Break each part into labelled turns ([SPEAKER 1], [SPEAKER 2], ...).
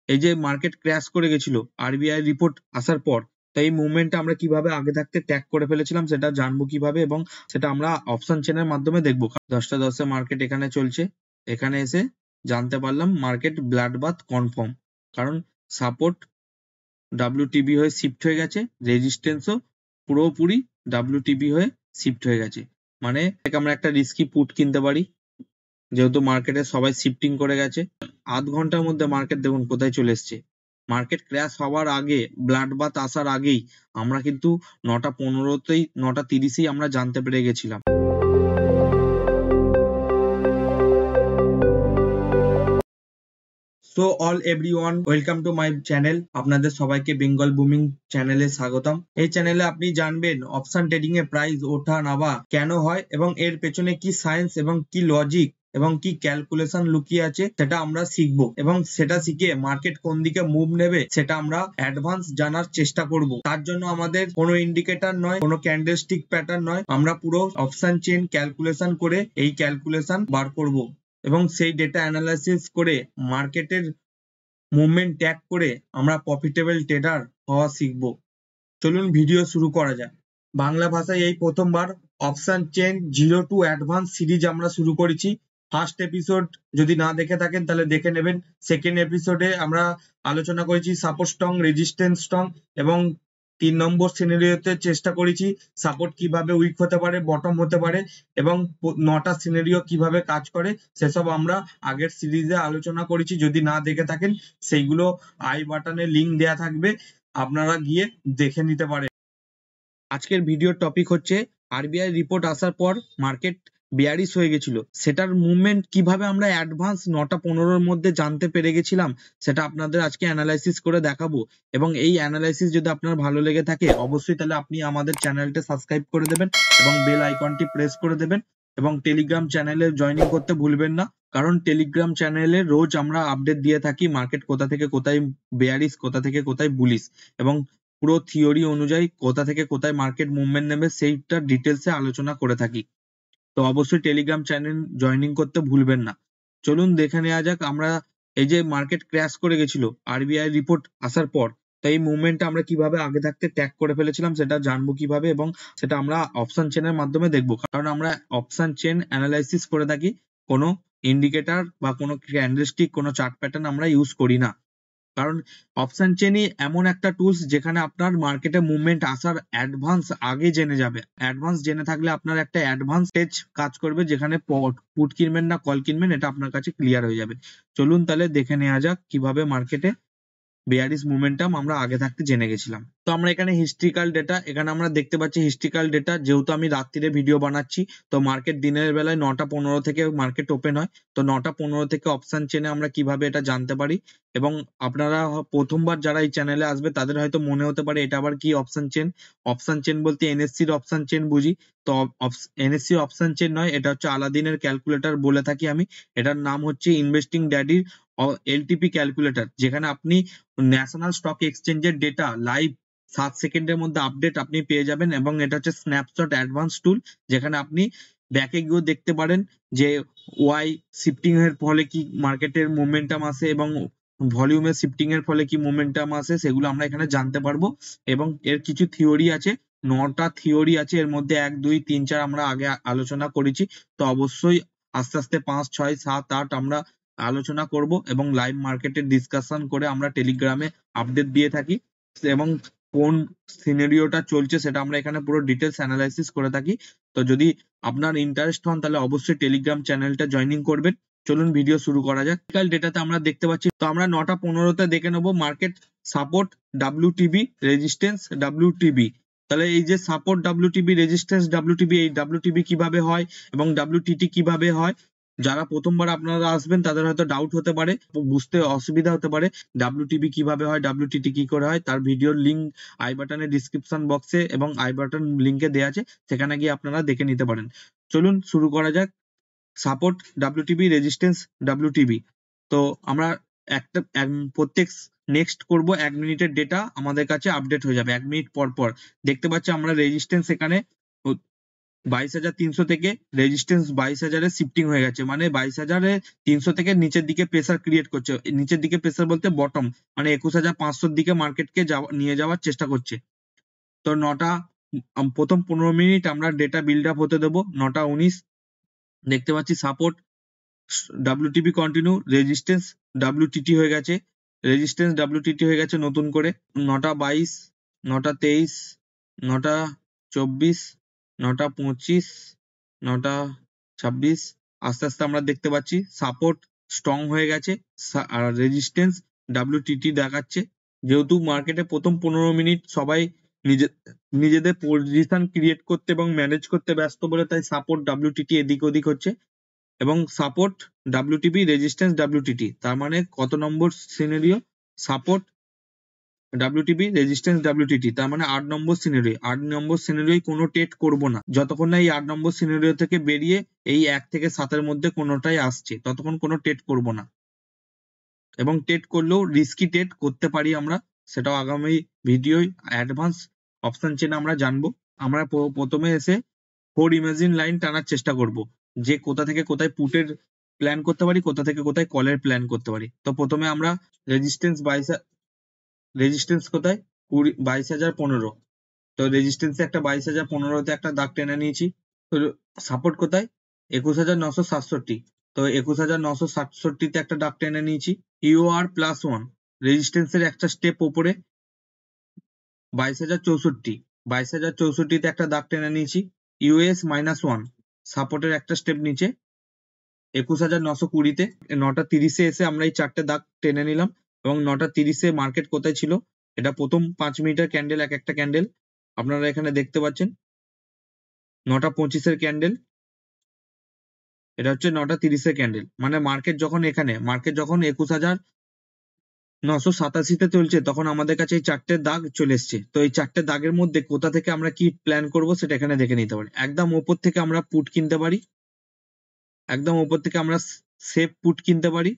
[SPEAKER 1] এই যে market crash করে গেছিল আরবিআই রিপোর্ট আসার পর, তো এই মুভমেন্টটা আমরা কিভাবে আগে থাকতে ট্যাগ করে ফেলেছিলাম সেটা জানবো কিভাবে, এবং সেটা আমরা অপশন চেনের মাধ্যমে দেখবো। 10টা 10 মার্কেট এখানে চলছে, এখানে এসে জানতে পারলাম মার্কেট ব্লাড বাথ কনফার্ম, কারণ সাপোর্ট ডাব্লিউটিবি হয়ে শিফট হয়ে গেছে, রেজিস্ট্যান্সও পুরোপুরি ডাব্লিউটিবি হয়ে শিফট হয়ে গেছে। মানে আমরা একটা রিস্কি পুট কিনতে পারি, যেহেতু মার্কেটে সবাই শিফটিং করে গেছে। আধ ঘন্টার মধ্যে মার্কেট দেখুন কোথায় চলে এসছে। মার্কেট ক্র্যাশ হওয়ার আগে, ব্লাড বাথ আসার আগেই আমরা কিন্তু 9টা 15তেই 9টা 30এই আমরা জানতে পেরে গেছিলাম। So all everyone, welcome to my channel. আপনাদের সবাইকে বেঙ্গল বুমিং চ্যানেলে স্বাগতম। এই চ্যানেলে আপনি জানবেন অপশন ট্রেডিং এ প্রাইস ওঠা নামা কেন হয়, এবং এর পেছনে কি সায়েন্স এবং কি লজিক এবং কি ক্যালকুলেশন লুকিয়ে আছে সেটা আমরা শিখবো, এবং সেটা শিখে মার্কেট কোন দিকে মুভ নেবে সেটা আমরা অ্যাডভান্স জানার চেষ্টা করব। তার জন্য আমাদের কোনো ইন্ডিকেটর নয়, কোনো ক্যান্ডেলস্টিক প্যাটার্ন নয়, আমরা পুরো অপশন চেন ক্যালকুলেশন করে এই ক্যালকুলেশন বার করব, এবং সেই ডেটা অ্যানালাইসিস করে মার্কেটের মুভমেন্ট ট্যাগ করে আমরা প্রফিটেবল ট্রেডার হওয়া শিখব। চলুন ভিডিও শুরু করা যাক। বাংলা ভাষায় এই প্রথমবার option chain 0 to advance series আমরা শুরু করেছি। ফার্স্ট এপিসোড যদি না দেখে থাকেন তাহলে দেখে নেবেন। সেকেন্ড এপিসোডে আমরা আলোচনা করেছি সাপোর্ট স্ট্রং, রেজিস্ট্যান্স স্ট্রং, এবং 3 নম্বর সিনারিওতে চেষ্টা করেছি সাপোর্ট কিভাবে উইক হতে পারে, বটম হতে পারে, এবং 9টা সিনারিও কিভাবে কাজ করে সেসব আমরা আগের সিরিজে আলোচনা করেছি। যদি না দেখে থাকেন সেইগুলো আই বাটনে লিঙ্ক দেয়া থাকবে, আপনারা গিয়ে দেখে নিতে পারেন। আজকের ভিডিওর টপিক হচ্ছে আরবিআই রিপোর্ট আসার পর মার্কেট বেয়ারিশ হয়ে গেছিল, সেটার মুভমেন্ট কিভাবে আমরা অ্যাডভান্স 9টা 15-র মধ্যে জানতে পেরে গেছিলাম সেটা আপনাদের আজকে অ্যানালাইসিস করে দেখাবো। এবং এই অ্যানালাইসিস যদি আপনার ভালো লেগে থাকে অবশ্যই তাহলে আপনি আমাদের চ্যানেলটা সাবস্ক্রাইব করে দেবেন এবং বেল আইকনটি প্রেস করে দেবেন, এবং টেলিগ্রাম চ্যানেলে জয়েনিং করতে ভুলবেন না, কারণ টেলিগ্রাম চ্যানেলে রোজ আমরা আপডেট দিয়ে থাকি মার্কেট কোথা থেকে কোথায় বেয়ারিশ, কোথা থেকে কোথায় বুলিশ, এবং পুরো থিওরি অনুযায়ী কোথা থেকে কোথায় মার্কেট মুভমেন্ট নেবে সেইটা ডিটেলসে আলোচনা করে থাকি। তো অবশ্যই টেলিগ্রাম চ্যানেল জয়েনিং করতে ভুলবেন না। চলুন দেখে নেওয়া যাক আমরা এই যে মার্কেট ক্র্যাশ করে গেছিল আরবিআই রিপোর্ট আসার পর, তো এই মুভমেন্টটা আমরা কিভাবে আগে থাকতে ট্যাগ করে ফেলেছিলাম সেটা জানবো কিভাবে, এবং সেটা আমরা অপশন চেনের মাধ্যমে দেখবো, কারণ আমরা অপশন চেন অ্যানালাইসিস করে থাকি, কোনো ইন্ডিকেটর বা কোনো ক্যান্ডেলস্টিক, কোনো চার্ট প্যাটার্ন আমরা ইউজ করি না। কারণ অপশন চেনই এমন একটা টুলস যেখানে আপনার মার্কেটে মুভমেন্ট আসার অ্যাডভান্স আগে জেনে যাবে। অ্যাডভান্স জেনে থাকলে আপনার একটা অ্যাডভান্স স্টেজ কাজ করবে, যেখানে পুট কিনবেন না কল কিনবেন এটা আপনার কাছে ক্লিয়ার হয়ে যাবে। চলুন তাহলে দেখে নেওয়া যাক কিভাবে মার্কেটে বেয়ারিশ মোমেন্টাম আমরা আগে থাকতে জেনে গেছিলাম। তো আমরা এখানে হিস্ট্রিক্যাল ডেটা, এখানে আমরা দেখতে পাচ্ছি হিস্ট্রিক্যাল ডেটা, যেহেতু আমি রাত্রিরে ভিডিও বানাচ্ছি তো মার্কেট দিনের বেলায় 9টা 15 থেকে মার্কেট ওপেন হয়, তো 9টা 15 থেকে অপশন চেনে আমরা কিভাবে এটা জানতে পারি। এবং আপনারা প্রথমবার যারা এই চ্যানেলে আসবে তাদের হয়তো মনে হতে পারে এটা আবার কি অপশন চেন। অপশন চেন বলতে এনএসসির অপশন চেন বুঝি, তো এনএসসি অপশন চেন নয়, এটা হচ্ছে আলাদিনের ক্যালকুলেটর বলে থাকি আমি। এটার নাম হচ্ছে ইনভেস্টিং ড্যাডির এলটিপি ক্যালকুলেটর, যেখানে আপনি ন্যাশনাল স্টক এক্সচেঞ্জের ডেটা লাইভ 7 সেকেন্ডের মধ্যে আপডেট আপনি পেয়ে যাবেন। এবং এটা হচ্ছে স্ন্যাপশট অ্যাডভান্স টুল, যেখানে আপনি ব্যাকে গিয়েও দেখতে পারেন যে ওয়াই শিফটিং এর ফলে কি মার্কেটের মোমেন্টাম আসে, এবং ভলিউমের শিফটিং এর ফলে কি মোমেন্টাম আসে, সেগুলো আমরা এখানে জানতে পারবো। এবং এর কিছু থিওরি আছে, 9টা থিওরি আছে, এর মধ্যে 1 2 3 4 আমরা আগে আলোচনা করেছি। তো অবশ্যই আস্তে আস্তে 5 6 7 8 আমরা আলোচনা করব, এবং লাইভ মার্কেটের ডিসকাশন করে আমরা টেলিগ্রামে আপডেট দিয়ে থাকি, এবং কোন সিনারিওটা চলছে সেটা আমরা এখানে পুরো ডিটেলস অ্যানালাইসিস করে থাকি। তো যদি আপনার ইন্টারেস্ট হন তাহলে অবশ্যই টেলিগ্রাম চ্যানেলটা জয়েনিং করবেন। চলুন ভিডিও শুরু করা যাক। টেকনিক্যাল ডেটাতে আমরা দেখতে পাচ্ছি, তো আমরা 9টা 15তে দেখে নেবো মার্কেট সাপোর্ট ডাব্লিউটিবি, রেজিস্ট্যান্স ডাব্লিউটিবি। তাহলে এই যে সাপোর্ট ডাব্লিউটিবি, রেজিস্ট্যান্স ডাব্লিউটিবি, এই ডাব্লিউটিবি কিভাবে হয় এবং ডাব্লিউটিটি কিভাবে হয়, যারা প্রথমবার আপনারা আসবেন তাদের হয়তো ডাউট হতে পারে, বুঝতে অসুবিধা হতে পারে ডাব্লিউটিবি কিভাবে হয়, ডাব্লিউটিটি কি করে হয়। তার ভিডিওর লিঙ্ক আই বাটনের ডিসক্রিপশন বক্সে এবং আই বাটন লিঙ্কে দেওয়া আছে, সেখানে গিয়ে আপনারা দেখে নিতে পারেন। চলুন শুরু করা যাক। Support WTB, resistance WTB. তো আমরা একটা প্রত্যেক নেক্সট করব 1 মিনিটের ডেটা আমাদের কাছে আপডেট হয়ে যাবে 1 মিনিট পর পর। দেখতে পাচ্ছি আমরা রেজিস্ট্যান্স এখানে 22,300 থেকে রেজিস্ট্যান্স 22,000-এ শিফটিং হয়ে গেছে, মানে 22,300 থেকে নিচের দিকে প্রেসার ক্রিয়েট করছে। নিচের দিকে প্রেসার বলতে বটম, মানে 21,500-র দিকে মার্কেটকে নিয়ে যাওয়ার চেষ্টা করছে। তো প্রথম 15 মিনিট আমরা ডেটা বিল্ড আপ হতে দেবো। 9:19 দেখতে পাচ্ছি support WTB continue, resistance WTT হয়ে গেছে, রেজিস্ট্যান্স WTT হয়ে গেছে নতুন করে। 9:22, 9:23, 9:24, 9:25, 9:26 আস্তে আস্তে আমরা দেখতে পাচ্ছি সাপোর্ট স্ট্রং হয়ে গেছে আর রেজিস্ট্যান্স WTT দেখাচ্ছে। যেহেতু মার্কেটে প্রথম 15 মিনিট সবাই নিজেদের পজিশন ক্রিয়েট করতে এবং ম্যানেজ করতে ব্যস্ত বলে তাই সাপোর্ট WTT এদিক ওদিক হচ্ছে, এবং সাপোর্ট WTB, রেজিস্ট্যান্স WTT, তার মানে কত নম্বর scenario? Support WTB, resistance WTT, তার মানে 8 নম্বর সিনারিও। 8 নম্বর সিনারিও কোনো ট্রেড করবো না যতক্ষণ না এই 8 নম্বর সিনারিও থেকে বেরিয়ে এই 1 থেকে 7-এর মধ্যে কোনোটাই আসছে, ততক্ষণ কোনো ট্রেড করবো না। এবং ট্রেড করলেও রিস্কি ট্রেড করতে পারি আমরা, সেটাও আগামী ভিডিওয় অ্যাডভান্স অপশন চেনে আমরা জানবো। আমরা প্রথমে এসে 4 ইমাজিন লাইন টানার চেষ্টা করব, যে কোথা থেকে কোথায় পুটের প্ল্যান করতে পারি, কোথা থেকে কোথায় কলের প্ল্যান করতে পারি। তো প্রথমে আমরা রেজিস্ট্যান্স কোথায়? 22,015। তো রেজিস্ট্যান্সে একটা 22,015-তে একটা দাগ টেনে নিয়েছি। তো সাপোর্ট কোথায়? 21,967। তো 21,967-তে একটা দাগ টেনে নিয়েছি। EOR+1, রেজিস্ট্যান্সের একটা স্টেপ উপরে 22,064। 22,064-তে একটা দাগ টেনে নিয়েছি। US-1, সাপোর্টের একটা স্টেপ নিচে 21,920-তে। 9:30-এ এসে আমরা এই 4টে দাগ টেনে নিলাম, এবং 9:30-এ মার্কেট কোথায় ছিল? এটা প্রথম 5 মিনিটের ক্যান্ডেল, এক একটা ক্যান্ডেল আপনারা এখানে দেখতে পাচ্ছেন। 9:25-এর ক্যান্ডেল, এটা হচ্ছে 9:30-এর ক্যান্ডেল। মানে মার্কেট যখন 21,987-তে চলছে, তখন আমাদের কাছে এই 4টে দাগ চলে এসছে। তো এই 4টে দাগের মধ্যে কোথা থেকে আমরা কি প্ল্যান করব সেটা এখানে দেখে নিতে পারি। একদম ওপর থেকে আমরা পুট কিনতে পারি, একদম ওপর থেকে আমরা সেফ পুট কিনতে পারি,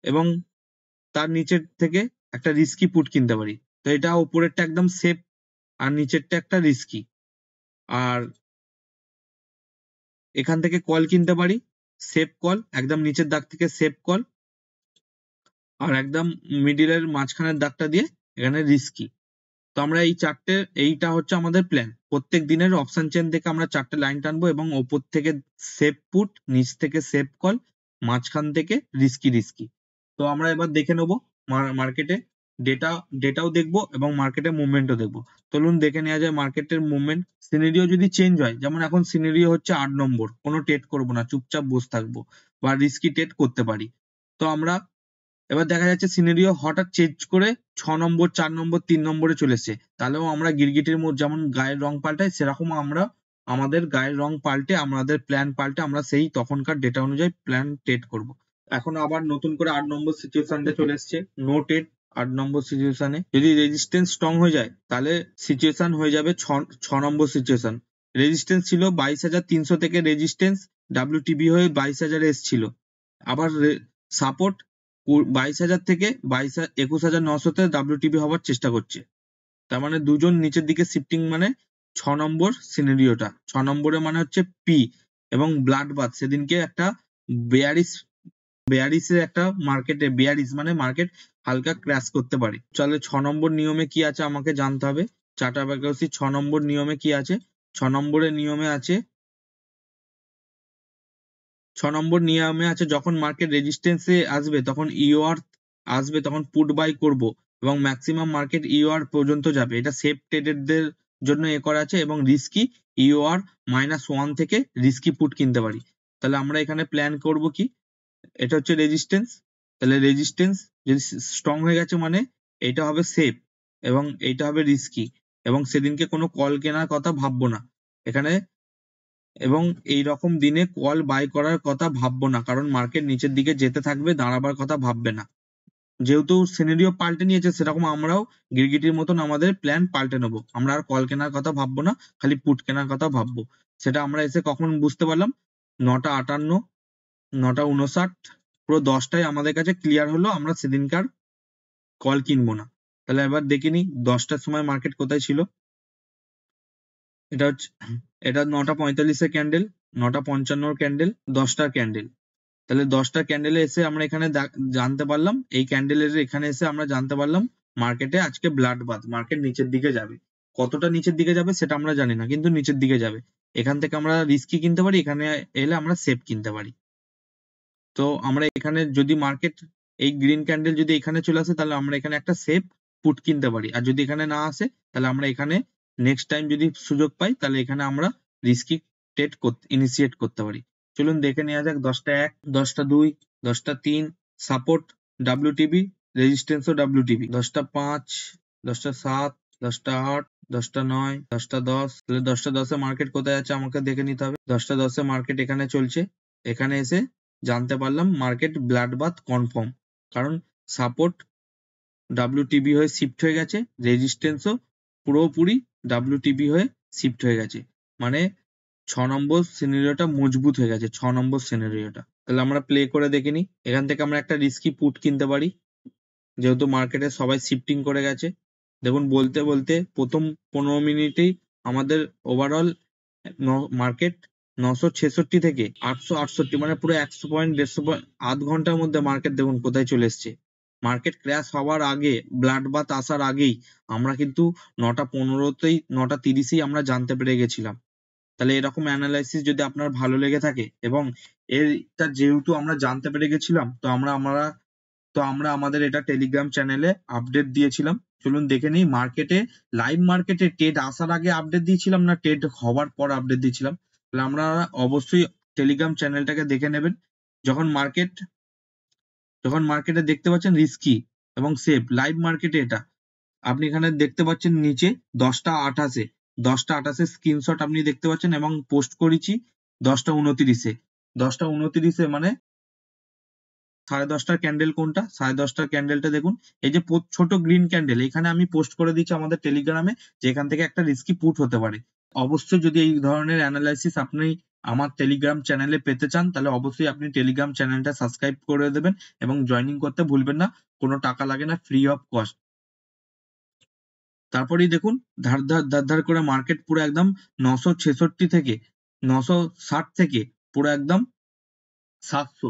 [SPEAKER 1] এবং তার নিচের থেকে একটা রিস্কি পুট কিনতে পারি। তো এটা উপরেরটা একদম সেফ আর নিচেরটা একটা রিস্কি। আর এখান থেকে কল কিনতে পারি, সেফ কল, একদম নিচের দাগ থেকে সেফ কল, আর একদম মিডিলের মাঝখানের দাগটা দিয়ে এখানে রিস্কি। তো আমরা এই 4টে, এইটা হচ্ছে আমাদের প্ল্যান। প্রত্যেক দিনের অপশন চেন থেকে আমরা 4টে লাইন টানবো, এবং ওপর থেকে সেফ পুট, নিচ থেকে সেফ কল, মাঝখান থেকে রিস্কি। তো আমরা এবার দেখে নেবো মার্কেটে ডেটাও দেখবো এবং মার্কেটের মুভমেন্টও দেখবো। চলুন দেখে নেওয়া যায় মার্কেটের মুভমেন্ট। সিনারিও যদি চেঞ্জ হয়, যেমন এখন সিনারিও হচ্ছে 8 নম্বর, কোনো ট্রেড করবো না, চুপচাপ বসে থাকবো বা রিস্কি ট্রেড করতে পারি। তো আমরা এবার দেখা যাচ্ছে সিনারিও হঠাৎ চেঞ্জ করে 6 নম্বর, 4 নম্বর, 3 নম্বরে চলে এসেছে, তাহলেও আমরা গিরগিটির মধ্যে যেমন গায়ের রং পাল্টাই, সেরকম আমরা আমাদের গায়ের রং পাল্টে, আমাদের প্ল্যান পাল্টে, আমরা সেই তখনকার ডেটা অনুযায়ী প্ল্যান ট্রেড করব। এখন আবার নতুন করে 8 নম্বর সিচুয়েশনটা চলে এসেছে, নো ট্রেড। 8 নম্বর সিচুয়েশনে যদি রেজিস্ট্যান্স স্ট্রং হয়ে যায়, তাহলে সিচুয়েশন হয়ে যাবে 6 নম্বর সিচুয়েশন। রেজিস্ট্যান্স ছিল 22,300 থেকে, রেজিস্ট্যান্স WTB হয়ে 22,000-এ এসেছিল। আবার সাপোর্ট 22,000 থেকে 21,900-তে WTB হওয়ার চেষ্টা করছে। তার মানে দুজন নিচের দিকে শিফটিং, মানে 6 নম্বর সিনারিওটা। 6 নম্বরে মানে হচ্ছে পি, এবং ব্লাড বাথ সেদিনকে একটা বেয়ারিসের একটা মার্কেটে, বেয়ারিস মানে মার্কেট হালকা ক্র্যাশ করতে পারে। চলে 6 নম্বর নিয়মে কি আছে আমাকে জানতে হবে। চার্ট অ্যাবাকাসি 6 নম্বর নিয়মে কি আছে? 6 নম্বরের নিয়মে আছে, 6 নম্বর নিয়মে আছে, যখন মার্কেট রেজিস্ট্যান্সে আসবে তখন EOR আসবে, তখন পুট বাই করব, এবং ম্যাক্সিমাম মার্কেট EOR পর্যন্ত যাবে। এটা সেফ ট্রেডারদের জন্য করা আছে, এবং রিস্কি EOR-1 থেকে রিস্কি পুট কিনতে পারি। তাহলে আমরা এখানে প্ল্যান করব কি, এটা হচ্ছে রেজিস্ট্যান্স, তাহলে রেজিস্ট্যান্স যদি স্ট্রং হয়ে গেছে মানে এটা হবে সেফ, এবং এইটা হবে রিস্কি, এবং সেদিনকে কোনো কল কেনার কথা ভাববো না এখানে, এবং এই রকম দিনে কল বাই করার কথা ভাববো না, কারণ মার্কেট নিচের দিকে যেতে থাকবে, দাঁড়াবার কথা ভাববে না। যেহেতু সিনারিও পাল্টে নিয়েছে, সেরকম আমরাও গিরগিটির মতন আমাদের প্ল্যান পাল্টে নেবো। আমরা আর কল কেনার কথা ভাববো না, খালি পুট কেনার কথা ভাববো। সেটা আমরা এসে কখন বুঝতে পারলাম? 9:58, 9:59, পুরো 10টায় আমাদের কাছে ক্লিয়ার হলো আমরা সেদিনকার কল কিনবো না। তাহলে এবার দেখে নি 10টার সময় মার্কেট কোথায় ছিল। এটা হচ্ছে, এটা 9:45 ক্যান্ডেল, 9:55 ক্যান্ডেল, 10টা ক্যান্ডেল। তাহলে 10টা ক্যান্ডেলে এসে আমরা এখানে জানতে পারলাম, এই ক্যান্ডেলের এখানে এসে আমরা জানতে পারলাম মার্কেটে আজকে ব্লাড বাথ, মার্কেট নিচের দিকে যাবে। কতটা নিচের দিকে যাবে সেটা আমরা জানি না, কিন্তু নিচের দিকে যাবে। এখান থেকে আমরা রিস্কি কিনতে পারি, এখানে এলে আমরা সেফ কিনতে পারি। তো আমরা এখানে যদি মার্কেট এই গ্রিন ক্যান্ডেল যদি এখানে চলে আসে, তাহলে আমরা এখানে একটা সেফ পুট কিনতে পারি। আর যদি এখানে না আসে, তাহলে আমরা এখানে নেক্সট টাইম যদি সুযোগ পাই, তাহলে এখানে আমরা রিস্কি ট্রেড ইনিশিয়েট করতে পারি। চলুন দেখে নেওয়া যাক 10টা 1, 10টা 2, 10টা 3 সাপোর্ট WTB, রেজিস্ট্যান্সও WTB, 10টা 5, 10টা 7, 10টা 8, 10টা 9, 10টা 10। তাহলে 10টা 10-এ মার্কেট কোথায় আছে আমাকে দেখে নিতে হবে। 10টা 10-এ মার্কেট এখানে চলছে। এখানে এসে জানতে পারলাম মার্কেট ব্লাড বাথ কনফার্ম, কারণ সাপোর্ট WTB হয়ে শিফট হয়ে গেছে, রেজিস্ট্যান্সও পুরোপুরি WTB হয়ে শিফট হয়ে গেছে। মানে 6 নম্বর সিনারিওটা মজবুত হয়ে গেছে, 6 নম্বর সিনারিওটা। তাহলে আমরা প্লে করে দেখে নিই। এখান থেকে আমরা একটা রিস্কি পুট কিনতে পারি, যেহেতু মার্কেটে সবাই শিফটিং করে গেছে। দেখুন বলতে বলতে প্রথম 15 মিনিটেই আমাদের ওভারঅল মার্কেট 966 থেকে 868, মানে পুরো 100 পয়েন্ট 150 পয়েন্ট, আধ ঘন্টার মধ্যে মার্কেট দেখুন কোথায় চলে এসছে। মার্কেট ক্র্যাশ হওয়ার আগে, ব্লাড বাথ আসার আগেই আমরা কিন্তু 9টা 15-তেই 9টা 30-এই আমরা জানতে পেরে গেছিলাম। তাহলে এরকম অ্যানালাইসিস যদি আপনার ভালো লেগে থাকে, এবং এটা যেহেতু আমরা জানতে পেরে গেছিলাম, তো আমরা আমাদের এটা টেলিগ্রাম চ্যানেলে আপডেট দিয়েছিলাম। চলুন দেখে নিই মার্কেটে, লাইভ মার্কেটে ট্রেড আসার আগে আপডেট দিয়েছিলাম না ট্রেড হওয়ার পর আপডেট দিয়েছিলাম। তাহলে আমরা অবশ্যই টেলিগ্রাম চ্যানেলটাকে দেখে নেবেন। যখন মার্কেটে দেখতে পাচ্ছেন রিস্কি এবং সেফ, লাইভ মার্কেটে এটা আপনি এখানে দেখতে পাচ্ছেন নিচে 10টা 28-এ, 10টা 28-এর স্ক্রিনশট আপনি দেখতে পাচ্ছেন, এবং পোস্ট করেছি 10টা 29-এ। 10টা 29-এ মানে 10:30টার ক্যান্ডেল কোনটা, 10:30টার ক্যান্ডেলটা দেখুন। এই যে ছোট গ্রিন ক্যান্ডেল, এখানে আমি পোস্ট করে দিচ্ছি আমাদের টেলিগ্রামে যে এখান থেকে একটা রিস্কি পুট হতে পারে। অবশ্যই যদি এই ধরনের অ্যানালাইসিস আপনি আমার টেলিগ্রাম চ্যানেলে পেতে চান, তাহলে অবশ্যই আপনি টেলিগ্রাম চ্যানেলটা সাবস্ক্রাইব করে দেবেন এবং জয়েনিং করতে ভুলবেন না। কোনো টাকা লাগে না, ফ্রি অফ কস্ট। তারপরেই দেখুন ধার করে মার্কেট পুরো একদম 966 থেকে 960 থেকে পুরো একদম 700,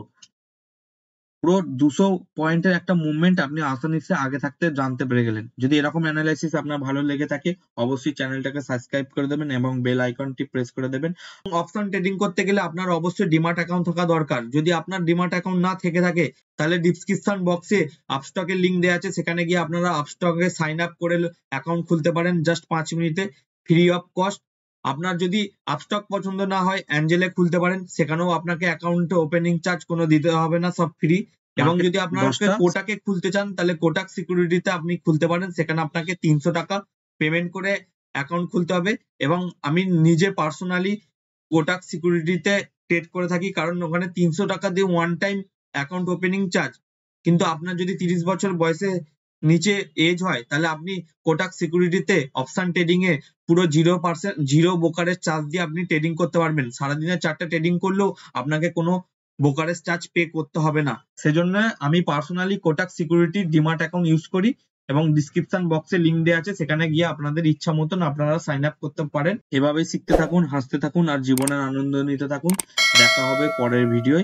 [SPEAKER 1] পুরো 200 পয়েন্টের একটা মুভমেন্ট আপনি আসানিসে আগে থাকতে জানতে পেরে গেলেন। যদি এরকম অ্যানালাইসিস আপনার ভালো লেগে থাকে, অবশ্যই চ্যানেলটাকে সাবস্ক্রাইব করে দেবেন এবং বেল আইকনটি প্রেস করে দেবেন। অপশন ট্রেডিং করতে গেলে আপনার অবশ্যই ডিমাট অ্যাকাউন্ট থাকা দরকার। যদি আপনার ডিমাট অ্যাকাউন্ট না থেকে থাকে, তাহলে ডেসক্রিপশন বক্সে আপস্টকের লিংক দেওয়া আছে, সেখানে গিয়ে আপনারা আপস্টকে সাইন আপ করে অ্যাকাউন্ট খুলতে পারেন জাস্ট 5 মিনিটে, ফ্রি অফ কস্ট। আপনার যদি আপস্টক পছন্দ না হয়, অ্যাঞ্জেলে খুলতে পারেন, সেখানেও আপনাকে অ্যাকাউন্টে ওপেনিং চার্জ কোনো দিতে হবে না, সব ফ্রি। এবং যদি আপনাকে কোটাকে খুলতে চান, তাহলে কোটাক সিকিউরিটিতে আপনি খুলতে পারেন, সেখানে আপনাকে 300 টাকা পেমেন্ট করে অ্যাকাউন্ট খুলতে হবে। এবং আমি নিজে পার্সোনালি কোটাক সিকিউরিটিতে ট্রেড করে থাকি, কারণ ওখানে 300 টাকা দিয়ে one time account opening charge. কিন্তু আপনার যদি 30 বছর বয়সে নিচে এজ হয়, তাহলে আপনি কোটাক সিকিউরিটিতে অপশন ট্রেডিং এ পুরো 0% জিরো ব্রোকারেজ চার্জ দিয়ে আপনি ট্রেডিং করতে পারবেন। সারাদিনে 4টা ট্রেডিং করলেও আপনাকে কোনো ব্রোকারেজ চার্জ পে করতে হবে না। সেজন্য আমি personally Kotak security demat account use করি, এবং ডিসক্রিপশন বক্সে লিংক দেওয়া আছে, সেখানে গিয়ে আপনাদের ইচ্ছা মতন আপনারা সাইন আপ করতে পারেন। এভাবেই শিখতে থাকুন, হাসতে থাকুন আর জীবনের আনন্দ নিতে থাকুন। দেখা হবে পরের ভিডিওয়।